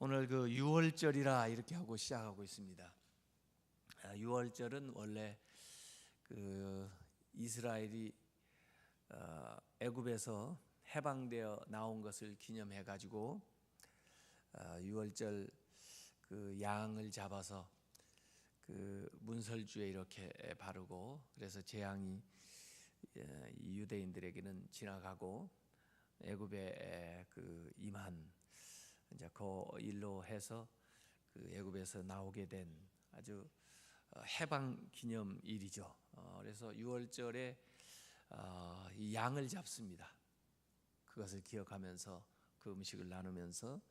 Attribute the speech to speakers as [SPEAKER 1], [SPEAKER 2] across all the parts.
[SPEAKER 1] 오늘 그 유월절이라 이렇게 하고 시작하고 있습니다. 유월절은 원래 그 이스라엘이 애굽에서 해방되어 나온 것을 기념해 가지고 유월절 그 양을 잡아서 그 문설주에 이렇게 바르고, 그래서 재앙이 유대인들에게는 지나가고 애굽에 그 임한 이제 그 일로 해서 그 애굽에서 나오게 된 아주 해방 기념일이죠. 그래서 유월절에 이 양을 잡습니다. 그것을 기억하면서 그 음식을 나누면서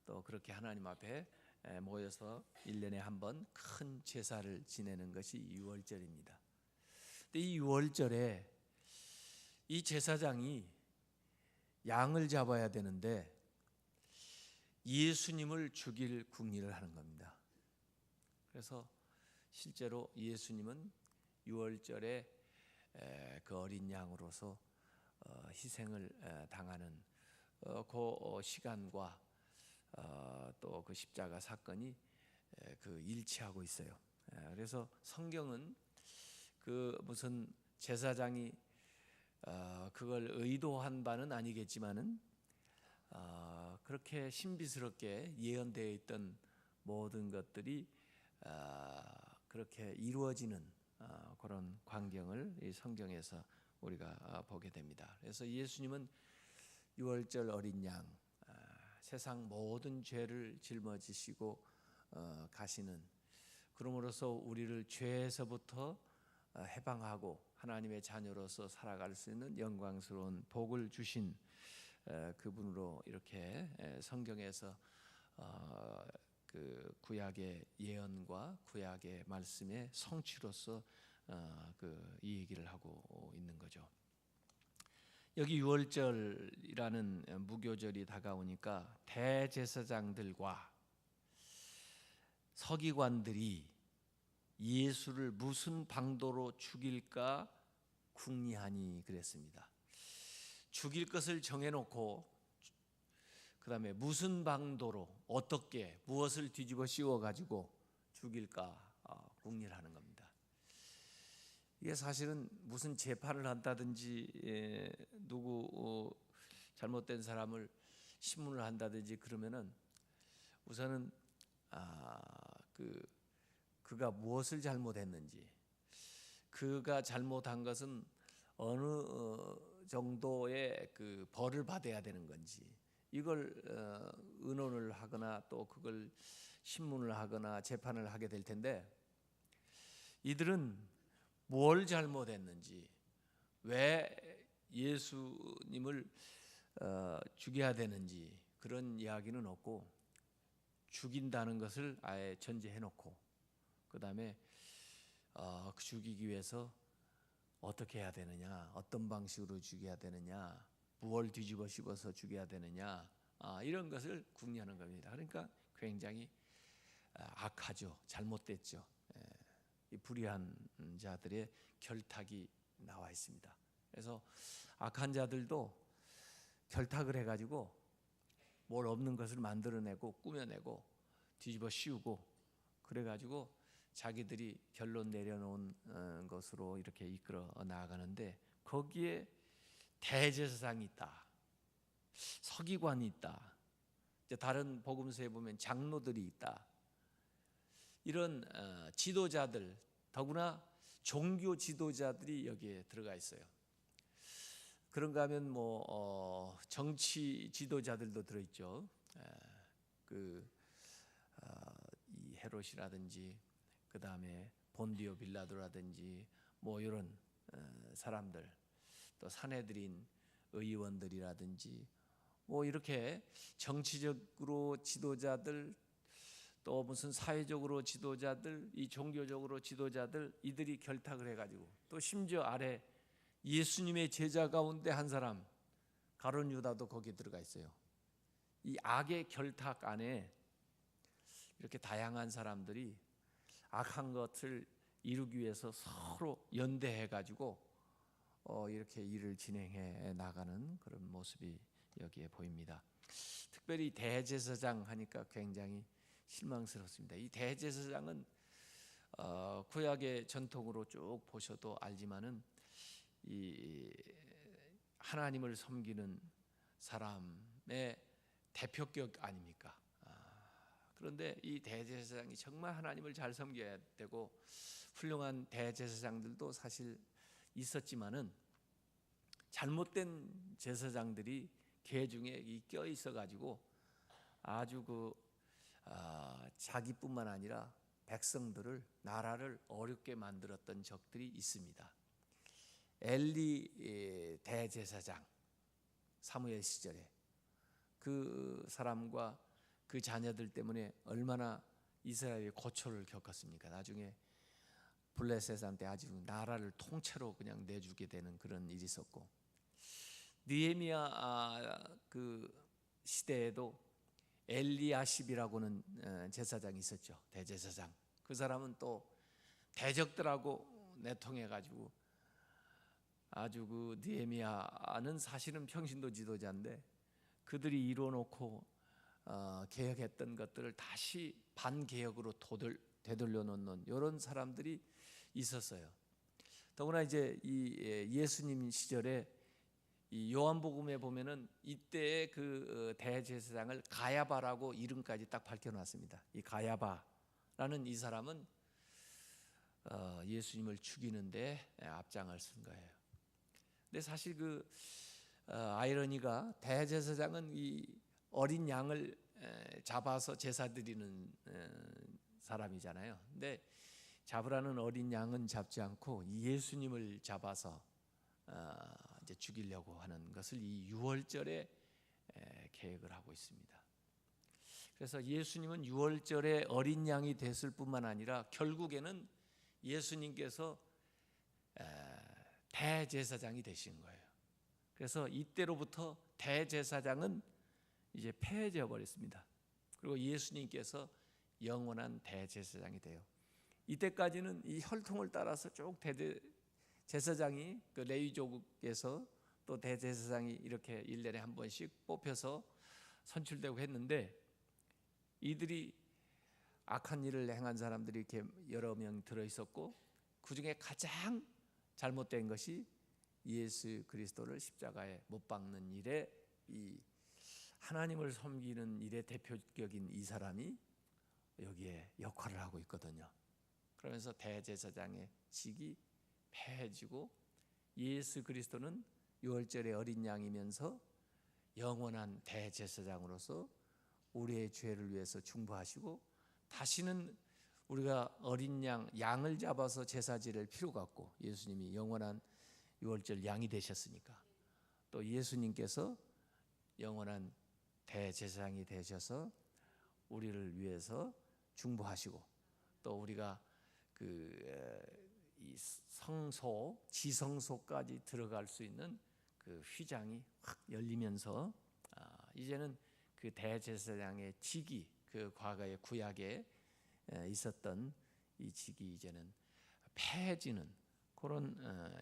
[SPEAKER 1] 또 그렇게 하나님 앞에 모여서 1년에 한 번 큰 제사를 지내는 것이 유월절입니다. 근데 이 유월절에 이 제사장이 양을 잡아야 되는데 예수님을 죽일 궁리를 하는 겁니다. 그래서 실제로 예수님은 유월절에 그 어린 양으로서 희생을 당하는 그 시간과 또 그 십자가 사건이 그 일치하고 있어요. 그래서 성경은 그 무슨 제사장이 그걸 의도한 바는 아니겠지만은 그렇게 신비스럽게 예언되어 있던 모든 것들이 그렇게 이루어지는 그런 광경을 이 성경에서 우리가 보게 됩니다. 그래서 예수님은 유월절 어린 양, 세상 모든 죄를 짊어지시고 가시는, 그러므로서 우리를 죄에서부터 해방하고 하나님의 자녀로서 살아갈 수 있는 영광스러운 복을 주신 그분으로 이렇게 성경에서 그 구약의 예언과 구약의 말씀의 성취로서 이 얘기를 하고 있는 거죠. 여기 유월절이라는 무교절이 다가오니까 대제사장들과 서기관들이 예수를 무슨 방도로 죽일까 궁리하니 그랬습니다. 죽일 것을 정해놓고 그 다음에 무슨 방도로 어떻게 무엇을 뒤집어 씌워가지고 죽일까 궁리를 하는 겁니다. 이게 사실은 무슨 재판을 한다든지 누구 잘못된 사람을 신문을 한다든지 그러면은 우선은 그가 무엇을 잘못했는지, 그가 잘못한 것은 어느 정도의 그 벌을 받아야 되는 건지, 이걸 의논을 하거나 또 그걸 신문을 하거나 재판을 하게 될 텐데, 이들은 뭘 잘못했는지, 왜 예수님을 죽여야 되는지 그런 이야기는 없고, 죽인다는 것을 아예 전제해놓고 그 다음에 죽이기 위해서 어떻게 해야 되느냐, 어떤 방식으로 죽여야 되느냐, 무엇을 뒤집어 씌워서 죽여야 되느냐, 이런 것을 궁리하는 겁니다. 그러니까 굉장히 악하죠. 잘못됐죠. 이 불의한 자들의 결탁이 나와 있습니다. 그래서 악한 자들도 결탁을 해가지고 뭘 없는 것을 만들어내고 꾸며내고 뒤집어 씌우고 그래가지고 자기들이 결론 내려놓은 것으로 이렇게 이끌어 나아가는데, 거기에 대제사장이 있다, 서기관이 있다, 다른 복음서에 보면 장로들이 있다, 이런 지도자들, 더구나 종교 지도자들이 여기에 들어가 있어요. 그런가 하면 정치 지도자들도 들어있죠. 이 헤롯이라든지 그 다음에 본디오 빌라도라든지 이런 사람들, 또 사내들인 의원들이라든지 이렇게 정치적으로 지도자들, 또 무슨 사회적으로 지도자들, 이 종교적으로 지도자들, 이들이 결탁을 해가지고, 또 심지어 아래 예수님의 제자 가운데 한 사람 가룟 유다도 거기에 들어가 있어요. 이 악의 결탁 안에 이렇게 다양한 사람들이 악한 것을 이루기 위해서 서로 연대해 가지고 이렇게 일을 진행해 나가는 그런 모습이 여기에 보입니다. 특별히 대제사장 하니까 굉장히 실망스럽습니다. 이 대제사장은 구약의 전통으로 쭉 보셔도 알지만은 이 하나님을 섬기는 사람의 대표격 아닙니까? 그런데 이 대제사장이 정말 하나님을 잘 섬겨야 되고 훌륭한 대제사장들도 사실 있었지만은 잘못된 제사장들이 개 중에 껴 있어 가지고 아주 자기뿐만 아니라 백성들을 나라를 어렵게 만들었던 적들이 있습니다. 엘리 대제사장 사무엘 시절에 그 사람과 그 자녀들 때문에 얼마나 이스라엘이 고초를 겪었습니까? 나중에 블레셋한테 아주 나라를 통째로 그냥 내주게 되는 그런 일이 있었고, 느헤미야 그 시대에도 엘리야십이라고는 제사장이 있었죠. 대제사장. 그 사람은 또 대적들하고 내통해 가지고 아주 그 느헤미야는 사실은 평신도 지도자인데 그들이 이뤄놓고 개혁했던 것들을 다시 반개혁으로 되돌려 놓는 이런 사람들이 있었어요. 더구나 이제 이 예수님 시절에 이 요한복음에 보면은 이때의 그 대제사장을 가야바라고 이름까지 딱 밝혀놨습니다. 이 가야바라는 이 사람은 예수님을 죽이는데 앞장을 쓴 거예요. 근데 사실 그 아이러니가 대제사장은 이 어린 양을 잡아서 제사 드리는 사람이잖아요. 근데 잡으라는 어린 양은 잡지 않고 예수님을 잡아서 이제 죽이려고 하는 것을 이 유월절에 계획을 하고 있습니다. 그래서 예수님은 유월절에 어린 양이 됐을 뿐만 아니라 결국에는 예수님께서 대제사장이 되신 거예요. 그래서 이때로부터 대제사장은 이제 폐해져 버렸습니다. 그리고 예수님께서 영원한 대제사장이 돼요. 이때까지는 이 혈통을 따라서 쭉 제사장이 그 레위족에서 또 대제사장이 이렇게 1년에 한 번씩 뽑혀서 선출되고 했는데, 이들이 악한 일을 행한 사람들이 이렇게 여러 명 들어 있었고 그 중에 가장 잘못된 것이 예수 그리스도를 십자가에 못 박는 일에 이 하나님을 섬기는 일의 대표격인 이 사람이 여기에 역할을 하고 있거든요. 그러면서 대제사장의 직이 폐해지고 예수 그리스도는 유월절의 어린 양이면서 영원한 대제사장으로서 우리의 죄를 위해서 중보하시고 다시는 우리가 어린 양을 잡아서 제사 지낼 필요가 없고 예수님이 영원한 유월절 양이 되셨으니까 또 예수님께서 영원한 대제사장이 되셔서 우리를 위해서 중보하시고 또 우리가 이 성소 지성소까지 들어갈 수 있는 그 휘장이 확 열리면서 이제는 그 대제사장의 직이 그 과거의 구약에 있었던 이 직이 이제는 폐해지는 그런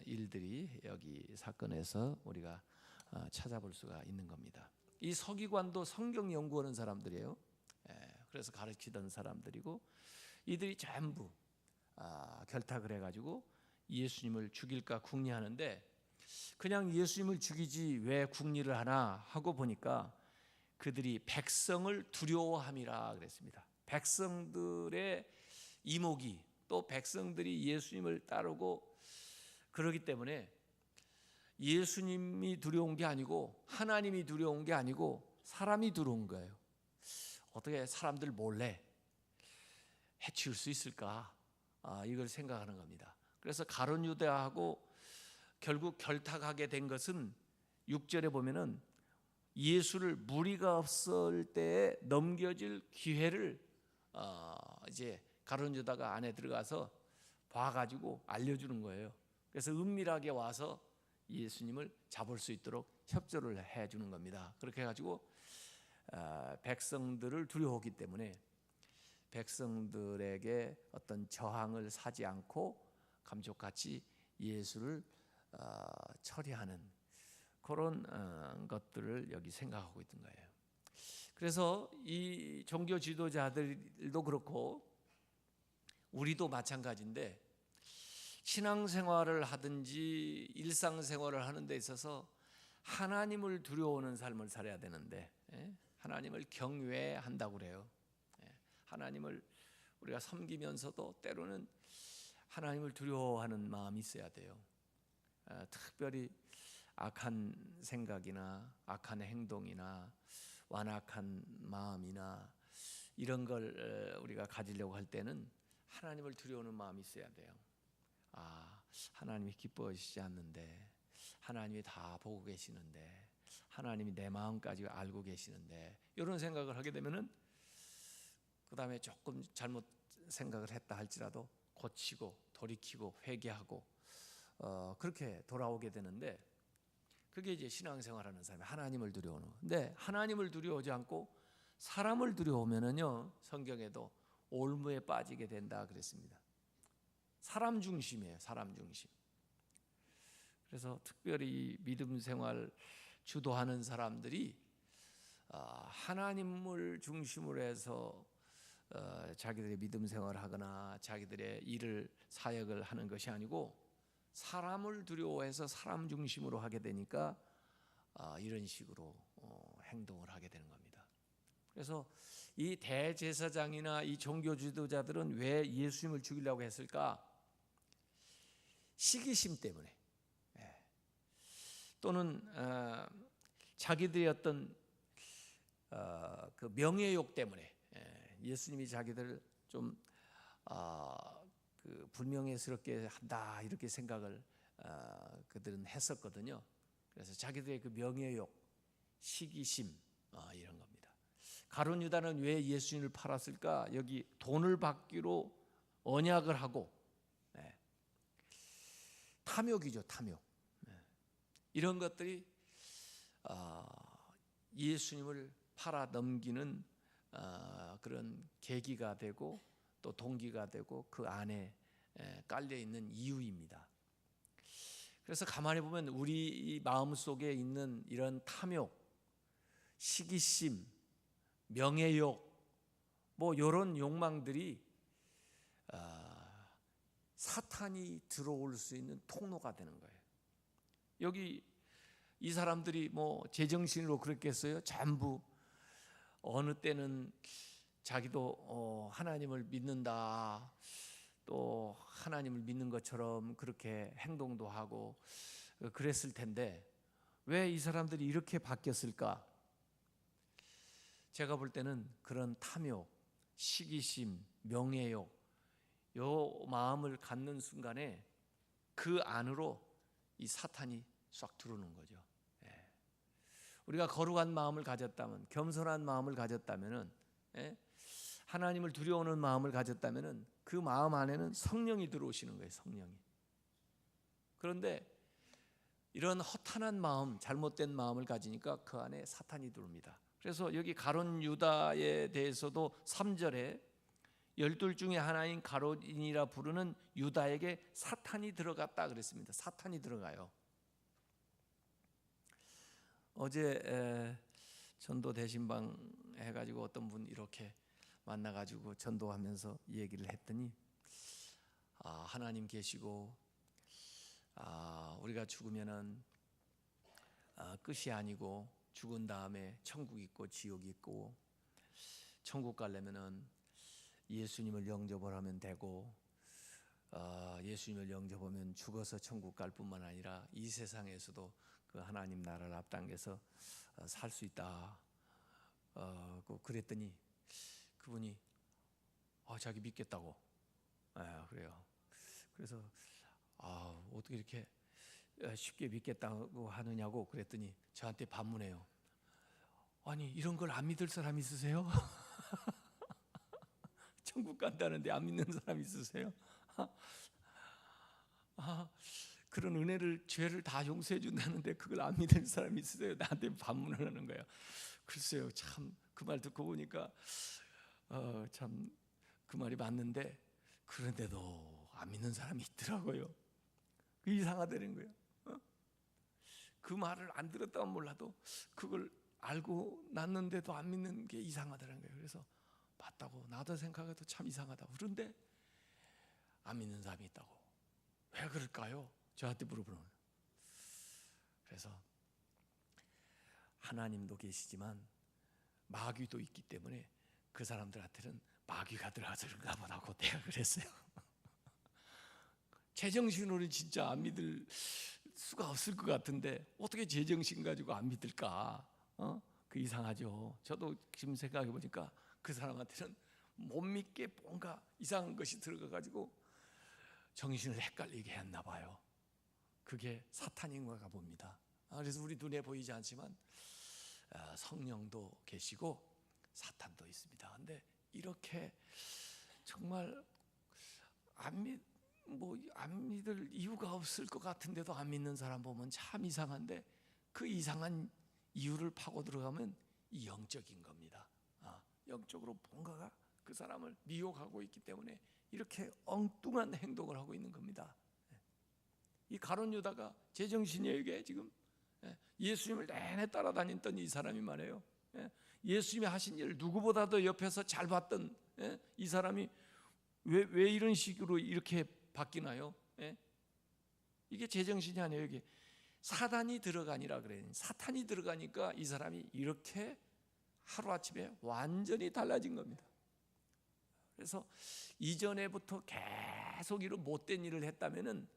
[SPEAKER 1] 일들이 여기 사건에서 우리가 찾아볼 수가 있는 겁니다. 이 서기관도 성경 연구하는 사람들이에요. 그래서 가르치던 사람들이고 이들이 전부 결탁을 해가지고 예수님을 죽일까 궁리하는데 그냥 예수님을 죽이지 왜 궁리를 하나 하고 보니까 그들이 백성을 두려워함이라 그랬습니다. 백성들의 이목이 또 백성들이 예수님을 따르고 그러기 때문에 예수님이 두려운 게 아니고 하나님이 두려운 게 아니고 사람이 두려운 거예요. 어떻게 사람들 몰래 해치울 수 있을까? 이걸 생각하는 겁니다. 그래서 가룟 유다하고 결국 결탁하게 된 것은 6절에 보면은 예수를 무리가 없을 때에 넘겨질 기회를 이제 가룟 유다가 안에 들어가서 봐가지고 알려주는 거예요. 그래서 은밀하게 와서 예수님을 잡을 수 있도록 협조를 해주는 겁니다. 그렇게 해가지고 백성들을 두려워하기 때문에 백성들에게 어떤 저항을 사지 않고 감쪽같이 예수를 처리하는 그런 것들을 여기 생각하고 있던 거예요. 그래서 이 종교 지도자들도 그렇고 우리도 마찬가지인데, 신앙생활을 하든지 일상생활을 하는 데 있어서 하나님을 두려워하는 삶을 살아야 되는데, 하나님을 경외한다고 그래요. 하나님을 우리가 섬기면서도 때로는 하나님을 두려워하는 마음이 있어야 돼요. 특별히 악한 생각이나 악한 행동이나 완악한 마음이나 이런 걸 우리가 가지려고 할 때는 하나님을 두려워하는 마음이 있어야 돼요. 하나님이 기뻐하시지 않는데, 하나님이 다 보고 계시는데, 하나님이 내 마음까지 알고 계시는데, 이런 생각을 하게 되면은 그 다음에 조금 잘못 생각을 했다 할지라도 고치고 돌이키고 회개하고 그렇게 돌아오게 되는데, 그게 이제 신앙생활하는 사람이 하나님을 두려워하는 거예요. 근데 하나님을 두려워하지 않고 사람을 두려워하면은요, 성경에도 올무에 빠지게 된다 그랬습니다. 사람 중심이에요, 사람 중심. 그래서 특별히 믿음 생활 주도하는 사람들이 하나님을 중심으로 해서 자기들의 믿음 생활을 하거나 자기들의 일을 사역을 하는 것이 아니고 사람을 두려워해서 사람 중심으로 하게 되니까 이런 식으로 행동을 하게 되는 겁니다. 그래서 이 대제사장이나 이 종교 지도자들은 왜 예수님을 죽이려고 했을까? 시기심 때문에, 또는 자기들의 어떤 그 명예욕 때문에, 예수님이 자기들 좀 그 불명예스럽게 한다 이렇게 생각을 그들은 했었거든요. 그래서 자기들의 그 명예욕, 시기심 이런 겁니다. 가룟 유다는 왜 예수님을 팔았을까? 여기 돈을 받기로 언약을 하고, 탐욕이죠, 탐욕. 이런 것들이 예수님을 팔아 넘기는 그런 계기가 되고 또 동기가 되고 그 안에 깔려 있는 이유입니다. 그래서 가만히 보면 우리 마음 속에 있는 이런 탐욕, 시기심, 명예욕, 뭐 이런 욕망들이 사탄이 들어올 수 있는 통로가 되는 거예요. 여기 이 사람들이 뭐 제정신으로 그랬겠어요? 전부 어느 때는 자기도 하나님을 믿는다, 또 하나님을 믿는 것처럼 그렇게 행동도 하고 그랬을 텐데 왜 이 사람들이 이렇게 바뀌었을까? 제가 볼 때는 그런 탐욕, 시기심, 명예욕, 요 마음을 갖는 순간에 그 안으로 이 사탄이 싹 들어오는 거죠. 우리가 거룩한 마음을 가졌다면, 겸손한 마음을 가졌다면은, 하나님을 두려워하는 마음을 가졌다면은 그 마음 안에는 성령이 들어오시는 거예요, 성령이. 그런데 이런 허탄한 마음, 잘못된 마음을 가지니까 그 안에 사탄이 들어옵니다. 그래서 여기 가룟 유다에 대해서도 3절에 12 중에 하나인 가룟이라 부르는 유다에게 사탄이 들어갔다 그랬습니다. 사탄이 들어가요. 어제 전도 대신방 해가지고 어떤 분 이렇게 만나가지고 전도하면서 얘기를 했더니 하나님 계시고 우리가 죽으면은 끝이 아니고 죽은 다음에 천국 있고 지옥 있고, 천국 가려면은 예수님을 영접을 하면 되고, 예수님을 영접하면 죽어서 천국 갈 뿐만 아니라 이 세상에서도 그 하나님 나라를 앞당겨서 살 수 있다. 그랬더니 그분이 자기 믿겠다고. 그래요. 그래서 어떻게 이렇게 쉽게 믿겠다고 하느냐고 그랬더니 저한테 반문해요. 아니, 이런 걸 안 믿을 사람 있으세요? 천국 간다는데 안 믿는 사람 있으세요? 그런 은혜를, 죄를 다 용서해 준다는데 그걸 안 믿는 사람이 있으세요? 나한테 반문을 하는 거예요. 글쎄요, 참 그 말 듣고 보니까 참 그 말이 맞는데, 그런데도 안 믿는 사람이 있더라고요. 이상하다는 거예요. 그 말을 안 들었다면 몰라도 그걸 알고 났는데도 안 믿는 게 이상하더라는 거예요. 그래서 맞다고 나도 생각해도 참 이상하다. 그런데 안 믿는 사람이 있다고. 왜 그럴까요? 저한테 물어보는 거예요. 그래서 하나님도 계시지만 마귀도 있기 때문에 그 사람들한테는 마귀가 들어가서 그런가 보다고 내가 그랬어요. 제정신으로는 진짜 안 믿을 수가 없을 것 같은데 어떻게 제정신 가지고 안 믿을까? 그 이상하죠. 저도 지금 생각해 보니까 그 사람한테는 못 믿게 뭔가 이상한 것이 들어가가지고 정신을 헷갈리게 했나 봐요. 그게 사탄인가 봅니다. 그래서 우리 눈에 보이지 않지만 성령도 계시고 사탄도 있습니다. 근데 이렇게 정말 안 믿을 이유가 없을 것 같은데도 안 믿는 사람 보면 참 이상한데, 그 이상한 이유를 파고 들어가면 이 영적인 겁니다. 영적으로 뭔가가 그 사람을 미혹하고 있기 때문에 이렇게 엉뚱한 행동을 하고 있는 겁니다. 이 가룟 유다가 제정신이에요. 이게 지금 예수님을 내내 따라다녔던 이 사람이 말이에요. 예수님이 하신 일을 누구보다도 옆에서 잘 봤던 이 사람이 왜 이런 식으로 이렇게 바뀌나요? 이게 제정신이 아니에요. 이게 사단이 들어가니라 그래요. 사탄이 들어가니까 이 사람이 이렇게 하루아침에 완전히 달라진 겁니다. 그래서 이전에부터 계속 이런 못된 일을 했다면은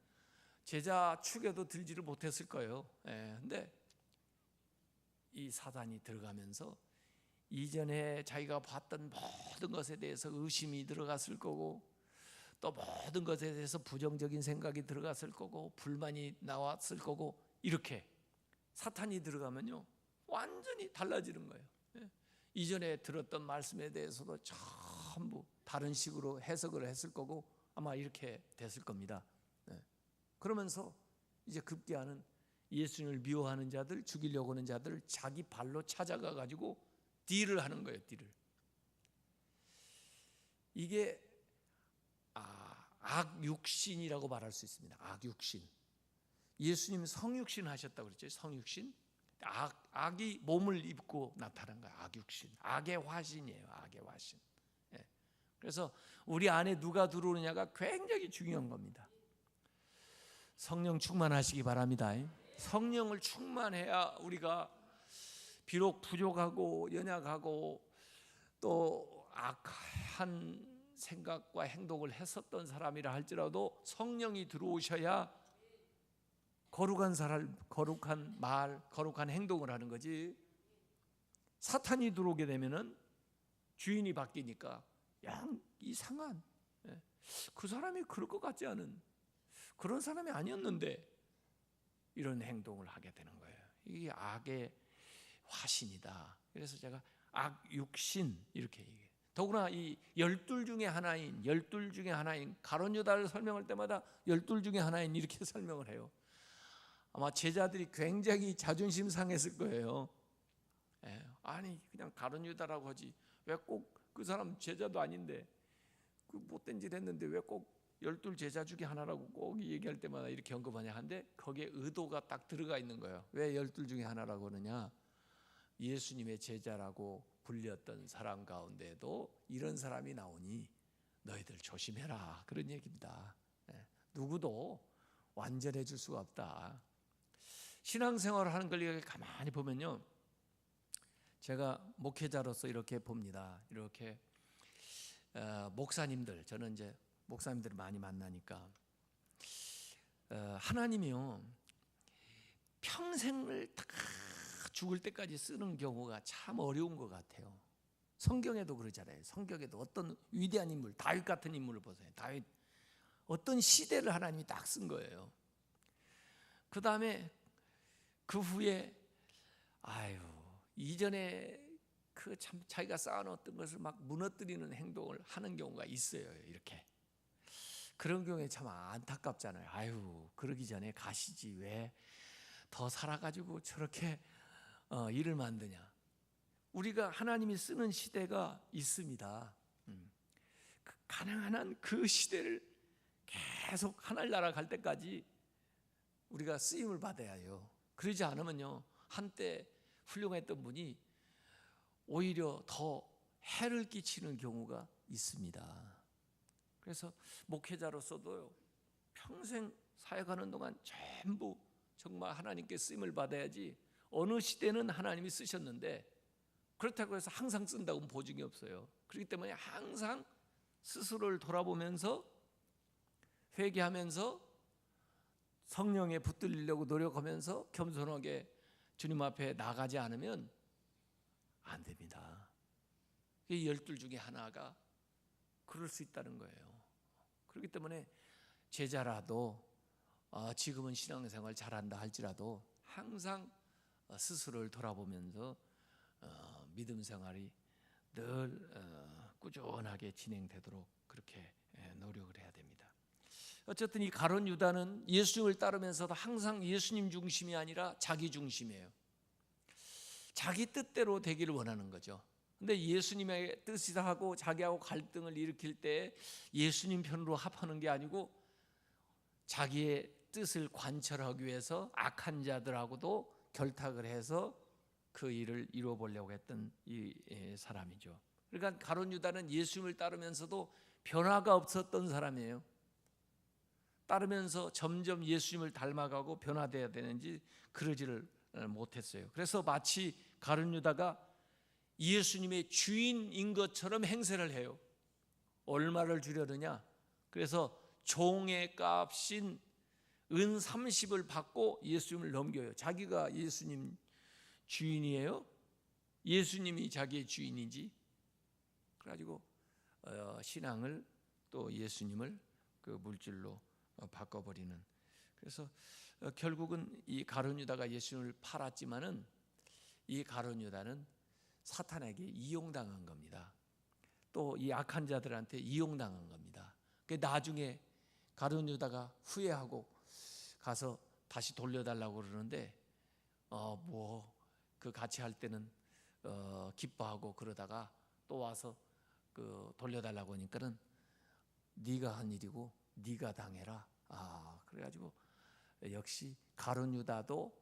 [SPEAKER 1] 제자 축에도 들지를 못했을 거예요. 근데 이 사단이 들어가면서 이전에 자기가 봤던 모든 것에 대해서 의심이 들어갔을 거고, 또 모든 것에 대해서 부정적인 생각이 들어갔을 거고, 불만이 나왔을 거고, 이렇게 사탄이 들어가면요 완전히 달라지는 거예요. 이전에 들었던 말씀에 대해서도 전부 다른 식으로 해석을 했을 거고 아마 이렇게 됐을 겁니다. 그러면서 이제 급기야는 예수님을 미워하는 자들, 죽이려고 하는 자들을 자기 발로 찾아가 가지고 딜을 하는 거예요. 딜을. 이게 악육신이라고 말할 수 있습니다. 악육신. 예수님 성육신 하셨다고 그랬죠. 성육신. 악이 몸을 입고 나타난 거예요. 악육신. 악의 화신이에요. 악의 화신. 그래서 우리 안에 누가 들어오느냐가 굉장히 중요한 겁니다. 성령 충만하시기 바랍니다. 성령을 충만해야 우리가 비록 부족하고 연약하고 또 악한 생각과 행동을 했었던 사람이라 할지라도 성령이 들어오셔야 거룩한 말, 거룩한 행동을 하는 거지. 사탄이 들어오게 되면은 주인이 바뀌니까 양 이상한, 그 사람이 그럴 것 같지 않은 그런 사람이 아니었는데 이런 행동을 하게 되는 거예요. 이게 악의 화신이다. 그래서 제가 악육신 이렇게 얘기해요. 더구나 이 12 중에 하나인 가룟 유다를 설명할 때마다 12 중에 하나인 이렇게 설명을 해요. 아마 제자들이 굉장히 자존심 상했을 거예요. 아니 그냥 가룟 유다라고 하지 왜 꼭 그 사람 제자도 아닌데 그 못된 짓 했는데 왜 꼭 12 제자 중에 하나라고 꼭 얘기할 때마다 이렇게 언급하냐 하는데, 거기에 의도가 딱 들어가 있는 거예요. 왜 12 중에 하나라고 하느냐, 예수님의 제자라고 불렸던 사람 가운데도 이런 사람이 나오니 너희들 조심해라, 그런 얘기입니다. 누구도 완전해질 수가 없다. 신앙생활을 하는 걸 가만히 보면요, 제가 목회자로서 이렇게 봅니다. 이렇게 목사님들, 저는 이제 목사님들을 많이 만나니까 하나님이요 평생을 다 죽을 때까지 쓰는 경우가 참 어려운 것 같아요. 성경에도 그러잖아요. 성경에도 어떤 위대한 인물, 다윗 같은 인물을 보세요. 다윗 어떤 시대를 하나님이 딱 쓴 거예요. 그 다음에 그 후에 이전에 그 참 자기가 쌓아놓았던 것을 막 무너뜨리는 행동을 하는 경우가 있어요. 이렇게 그런 경우에 참 안타깝잖아요. 그러기 전에 가시지 왜 더 살아가지고 저렇게 일을 만드냐. 우리가 하나님이 쓰는 시대가 있습니다. 가능한 한 그 시대를 계속 하늘나라 갈 때까지 우리가 쓰임을 받아야 해요. 그러지 않으면요 한때 훌륭했던 분이 오히려 더 해를 끼치는 경우가 있습니다. 그래서 목회자로서도요, 평생 사역하는 동안 전부 정말 하나님께 쓰임을 받아야지, 어느 시대는 하나님이 쓰셨는데 그렇다고 해서 항상 쓴다고는 보증이 없어요. 그렇기 때문에 항상 스스로를 돌아보면서 회개하면서 성령에 붙들리려고 노력하면서 겸손하게 주님 앞에 나가지 않으면 안 됩니다. 이 12 중에 하나가 그럴 수 있다는 거예요. 그렇기 때문에 제자라도 지금은 신앙생활 잘한다 할지라도 항상 스스로를 돌아보면서 믿음 생활이 늘 꾸준하게 진행되도록 그렇게 노력을 해야 됩니다. 어쨌든 이 가룟 유다는 예수님을 따르면서도 항상 예수님 중심이 아니라 자기 중심이에요. 자기 뜻대로 되기를 원하는 거죠. 근데 예수님의 뜻이다 하고 자기하고 갈등을 일으킬 때 예수님 편으로 합하는 게 아니고 자기의 뜻을 관철하기 위해서 악한 자들하고도 결탁을 해서 그 일을 이루어 보려고 했던 이 사람이죠. 그러니까 가룟 유다는 예수님을 따르면서도 변화가 없었던 사람이에요. 따르면서 점점 예수님을 닮아가고 변화되어야 되는지 그러지를 못했어요. 그래서 마치 가룟 유다가 예수님의 주인인 것처럼 행세를 해요. 얼마를 주려느냐? 그래서 종의 값인 은 30을 받고 예수님을 넘겨요. 자기가 예수님 주인이에요? 예수님이 자기의 주인인지? 그래가지고 신앙을 또 예수님을 그 물질로 바꿔버리는. 그래서 결국은 이 가룟 유다가 예수님을 팔았지만은 이 가룟 유다는 사탄에게 이용당한 겁니다. 또 이 악한 자들한테 이용당한 겁니다. 나중에 가룟 유다가 후회하고 가서 다시 돌려달라고 그러는데 그 같이 할 때는 기뻐하고 그러다가 또 와서 그 돌려달라고 하니까는 네가 한 일이고 네가 당해라. 그래가지고 역시 가룟 유다도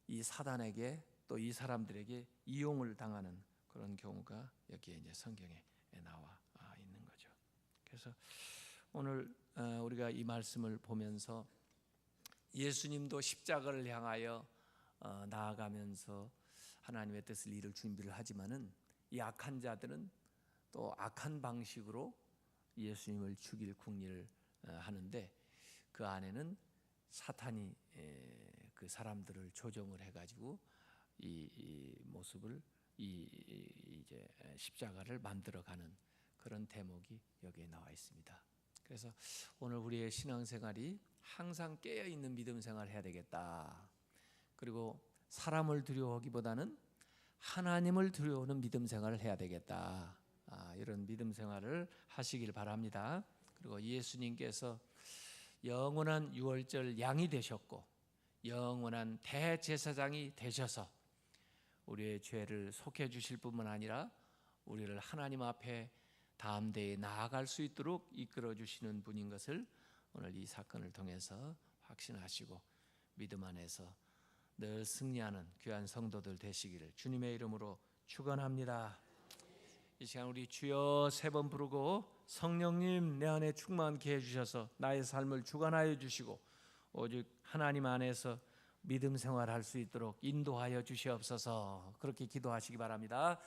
[SPEAKER 1] 이 사단에게 또 이 사람들에게 이용을 당하는 그런 경우가 여기에 이제 성경에 나와 있는 거죠. 그래서 오늘 우리가 이 말씀을 보면서 예수님도 십자가를 향하여 나아가면서 하나님의 뜻을 이룰 준비를 하지만은 이 악한 자들은 또 악한 방식으로 예수님을 죽일 궁리를 하는데 그 안에는 사탄이 그 사람들을 조종을 해가지고 이 모습을 이제 십자가를 만들어가는 그런 대목이 여기에 나와 있습니다. 그래서 오늘 우리의 신앙생활이 항상 깨어있는 믿음 생활을 해야 되겠다. 그리고 사람을 두려워하기보다는 하나님을 두려워하는 믿음 생활을 해야 되겠다. 이런 믿음 생활을 하시길 바랍니다. 그리고 예수님께서 영원한 유월절 양이 되셨고 영원한 대제사장이 되셔서 우리의 죄를 속해 주실 뿐만 아니라 우리를 하나님 앞에 다음 대에 나아갈 수 있도록 이끌어 주시는 분인 것을 오늘 이 사건을 통해서 확신하시고 믿음 안에서 늘 승리하는 귀한 성도들 되시기를 주님의 이름으로 축원합니다. 이 시간 우리 주여 3번 부르고 성령님 내 안에 충만케 해주셔서 나의 삶을 주관하여 주시고 오직 하나님 안에서 믿음 생활할 수 있도록 인도하여 주시옵소서. 그렇게 기도하시기 바랍니다.